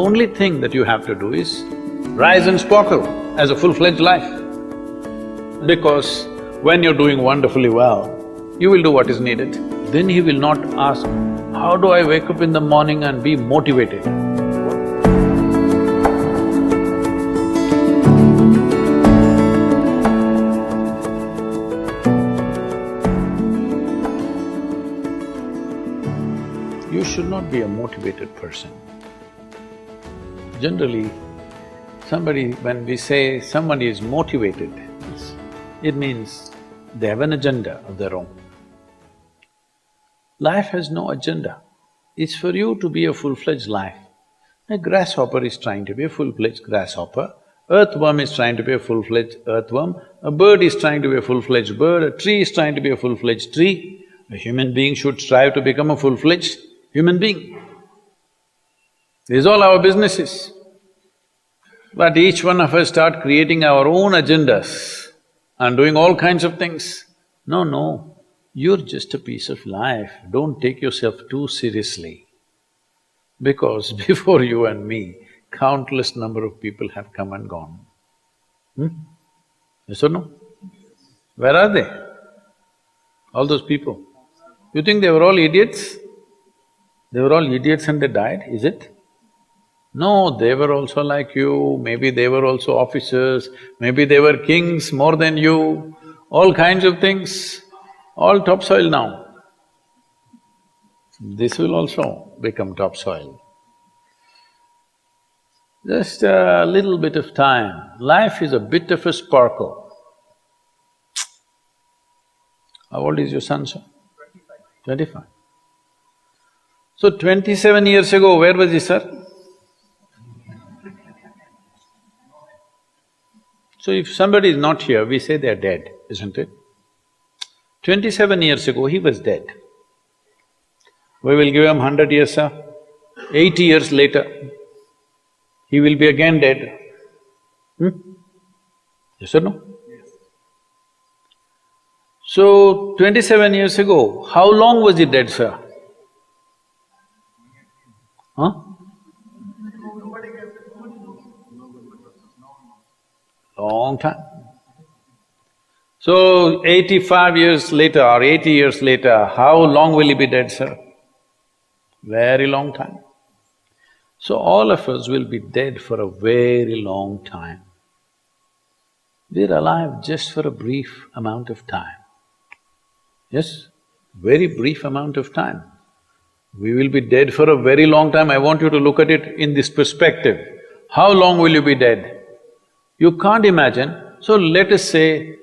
only thing that you have to do is rise and sparkle as a full-fledged life. Because when you're doing wonderfully well, you will do what is needed. Then he will not ask, how do I wake up in the morning and be motivated? You should not be a motivated person. Generally, when we say somebody is motivated, it means they have an agenda of their own. Life has no agenda. It's for you to be a full-fledged life. A grasshopper is trying to be a full-fledged grasshopper, earthworm is trying to be a full-fledged earthworm, a bird is trying to be a full-fledged bird, a tree is trying to be a full-fledged tree. A human being should strive to become a full-fledged human being. This is all our businesses. But each one of us start creating our own agendas and doing all kinds of things. No, you're just a piece of life, don't take yourself too seriously. Because before you and me, countless number of people have come and gone. Yes or no? Where are they? All those people. You think they were all idiots? They were all idiots and they died, is it? No, they were also like you, maybe they were also officers, maybe they were kings more than you, all kinds of things, all topsoil now. This will also become topsoil. Just a little bit of time, life is a bit of a sparkle. How old is your son, sir? 25. So 27 years ago, where was he, sir? So if somebody is not here, we say they are dead, isn't it? 27 years ago, he was dead. We will give him 100 years, sir. 80 years later, he will be again dead. Yes or no? Yes. So, 27 years ago, how long was he dead, sir? Huh? Long time. So, 85 years later or 80 years later, how long will he be dead, sir? Very long time. So, all of us will be dead for a very long time. We're alive just for a brief amount of time. Yes, very brief amount of time. We will be dead for a very long time. I want you to look at it in this perspective. How long will you be dead? You can't imagine, so let us say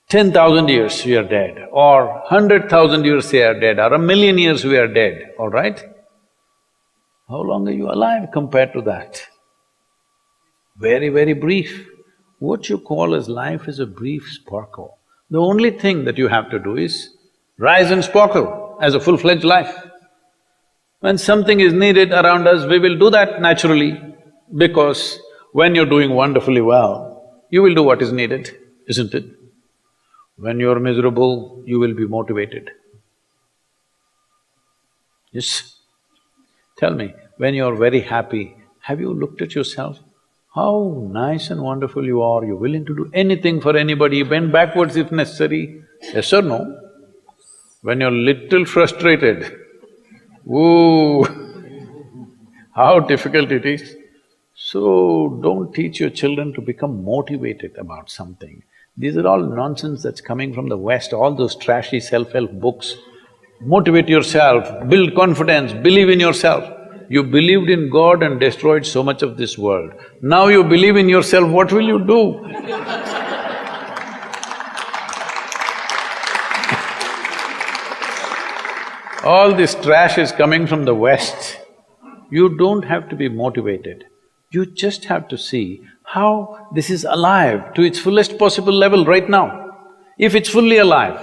10,000 years we are dead, or 100,000 years we are dead, or 1,000,000 years we are dead, all right? How long are you alive compared to that? Very, very brief. What you call as life is a brief sparkle. The only thing that you have to do is rise and sparkle as a full-fledged life. When something is needed around us, we will do that naturally, because when you're doing wonderfully well, you will do what is needed, isn't it? When you're miserable, you will be motivated. Yes? Tell me, when you're very happy, have you looked at yourself? How nice and wonderful you are, you're willing to do anything for anybody, bend backwards if necessary, yes or no? When you're little frustrated, ooh, how difficult it is. So, don't teach your children to become motivated about something. These are all nonsense that's coming from the West, all those trashy self-help books. Motivate yourself, build confidence, believe in yourself. You believed in God and destroyed so much of this world. Now you believe in yourself, what will you do? All this trash is coming from the West. You don't have to be motivated. You just have to see how this is alive to its fullest possible level right now. If it's fully alive,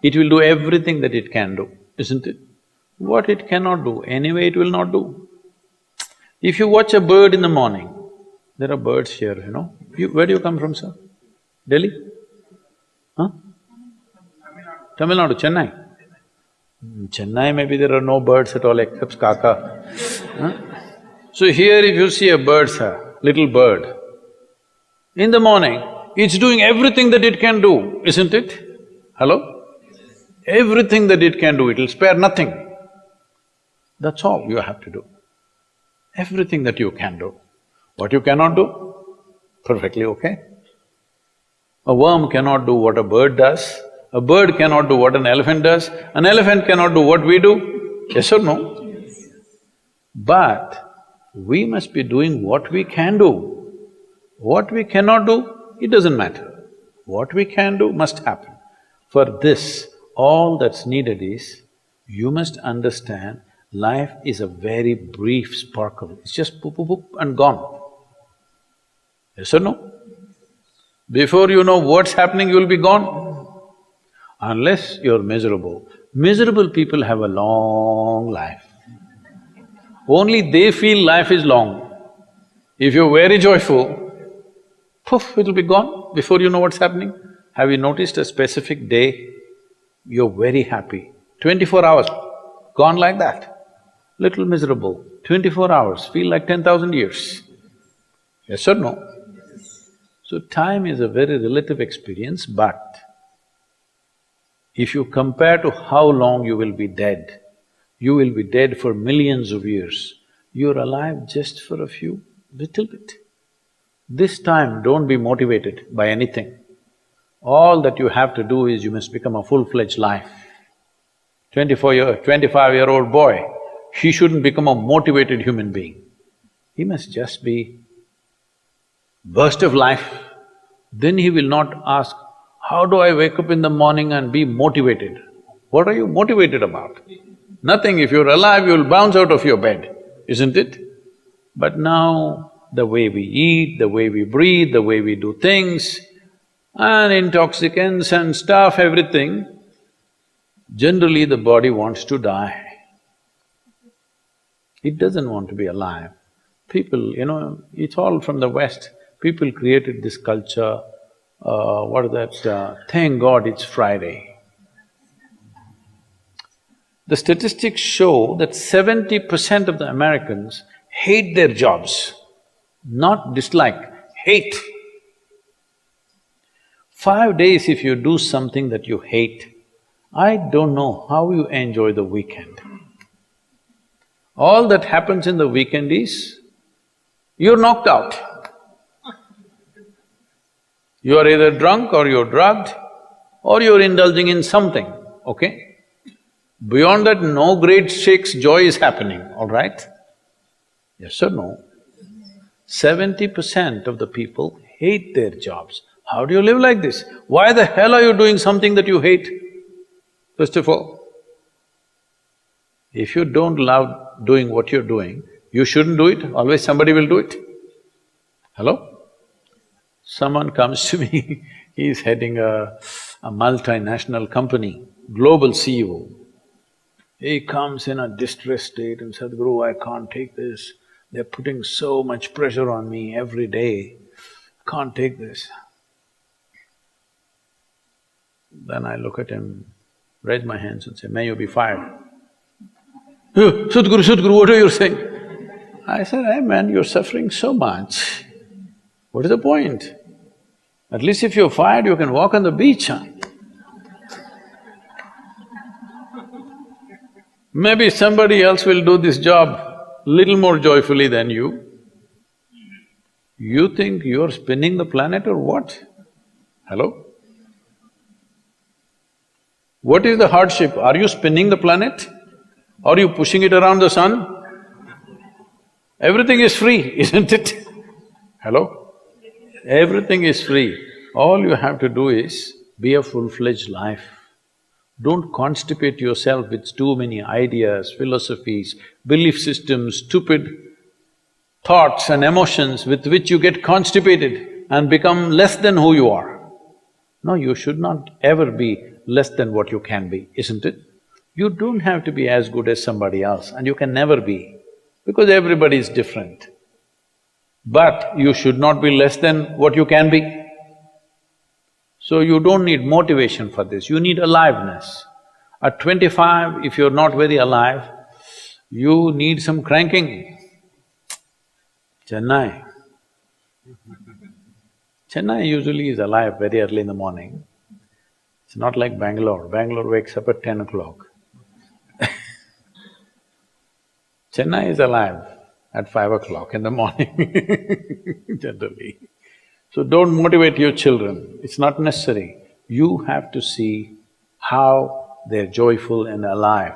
it will do everything that it can do, isn't it? What it cannot do, anyway it will not do. If you watch a bird in the morning, there are birds here, you know. Where do you come from, sir? Delhi? Huh? Tamil Nadu, Chennai? Chennai, maybe there are no birds at all except kaka. Huh? So here if you see a bird, sir, little bird, in the morning, it's doing everything that it can do, isn't it? Hello? Everything that it can do, it'll spare nothing. That's all you have to do. Everything that you can do. What you cannot do, perfectly okay. A worm cannot do what a bird does, a bird cannot do what an elephant does, an elephant cannot do what we do, yes or no? Yes. But we must be doing what we can do. What we cannot do, it doesn't matter. What we can do must happen. For this, all that's needed is, you must understand life is a very brief sparkle, it's just poop, poop, poop and gone. Yes or no? Before you know what's happening, you'll be gone. Unless you're miserable. Miserable people have a long life. Only they feel life is long. If you're very joyful, poof, it'll be gone before you know what's happening. Have you noticed a specific day, you're very happy, 24 hours, gone like that. Little miserable, 24 hours, feel like 10,000 years. Yes or no? So time is a very relative experience, but if you compare to how long you will be dead, you will be dead for millions of years, you're alive just for a few, little bit. This time, don't be motivated by anything. All that you have to do is you must become a full-fledged life. 25-year-old boy, he shouldn't become a motivated human being. He must just be burst of life. Then he will not ask, how do I wake up in the morning and be motivated? What are you motivated about? Nothing. If you're alive, you'll bounce out of your bed, isn't it? But now, the way we eat, the way we breathe, the way we do things, and intoxicants and stuff, everything, generally the body wants to die. It doesn't want to be alive. People, it's all from the West. People created this culture, what is that, thank God it's Friday. The statistics show that 70% of the Americans hate their jobs, not dislike, hate. 5 days if you do something that you hate, I don't know how you enjoy the weekend. All that happens in the weekend is, you're knocked out. You are either drunk or you're drugged or you're indulging in something, okay? Beyond that, no great shakes joy is happening, all right? Yes or no? 70% of the people hate their jobs. How do you live like this? Why the hell are you doing something that you hate? First of all, if you don't love doing what you're doing, you shouldn't do it, always somebody will do it. Hello? Someone comes to me, he's heading a multinational company, global CEO. He comes in a distressed state and said, Guru, I can't take this. They're putting so much pressure on me every day, can't take this. Then I look at him, raise my hands and say, may you be fired. Oh, Sadhguru, what are you saying? I said, hey man, you're suffering so much. What is the point? At least if you're fired, you can walk on the beach, huh? Maybe somebody else will do this job little more joyfully than you. You think you're spinning the planet or what? Hello? What is the hardship? Are you spinning the planet? Are you pushing it around the sun? Everything is free, isn't it? Hello? Everything is free. All you have to do is be a full-fledged life. Don't constipate yourself with too many ideas, philosophies, belief systems, stupid thoughts and emotions with which you get constipated and become less than who you are. No, you should not ever be less than what you can be, isn't it? You don't have to be as good as somebody else and you can never be, because everybody is different. But you should not be less than what you can be. So you don't need motivation for this, you need aliveness. At 25, if you're not very alive, you need some cranking. Chennai. Chennai usually is alive very early in the morning. It's not like Bangalore. Bangalore wakes up at 10 o'clock. Chennai is alive at 5 o'clock in the morning generally. So don't motivate your children, it's not necessary. You have to see how they're joyful and alive.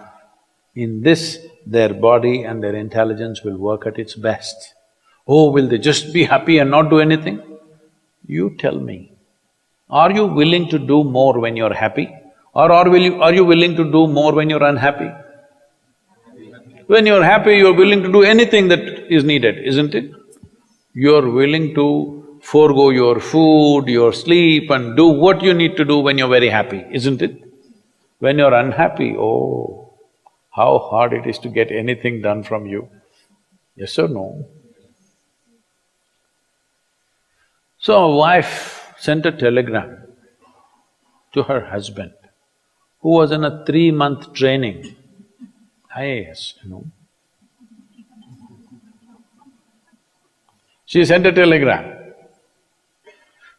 In this, their body and their intelligence will work at its best. Oh, will they just be happy and not do anything? You tell me, are you willing to do more when you're happy? Or are you willing to do more when you're unhappy? When you're happy, you're willing to do anything that is needed, isn't it? You're willing to forego your food, your sleep and do what you need to do when you're very happy, isn't it? When you're unhappy, oh, how hard it is to get anything done from you. Yes or no? So a wife sent a telegram to her husband, who was in a 3-month training, IAS, you know. She sent a telegram,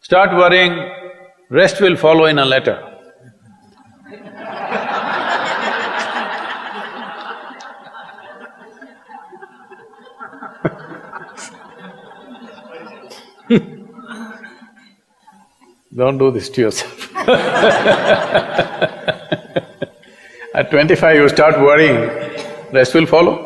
start worrying, rest will follow in a letter. Don't do this to yourself. At 25 you start worrying, rest will follow.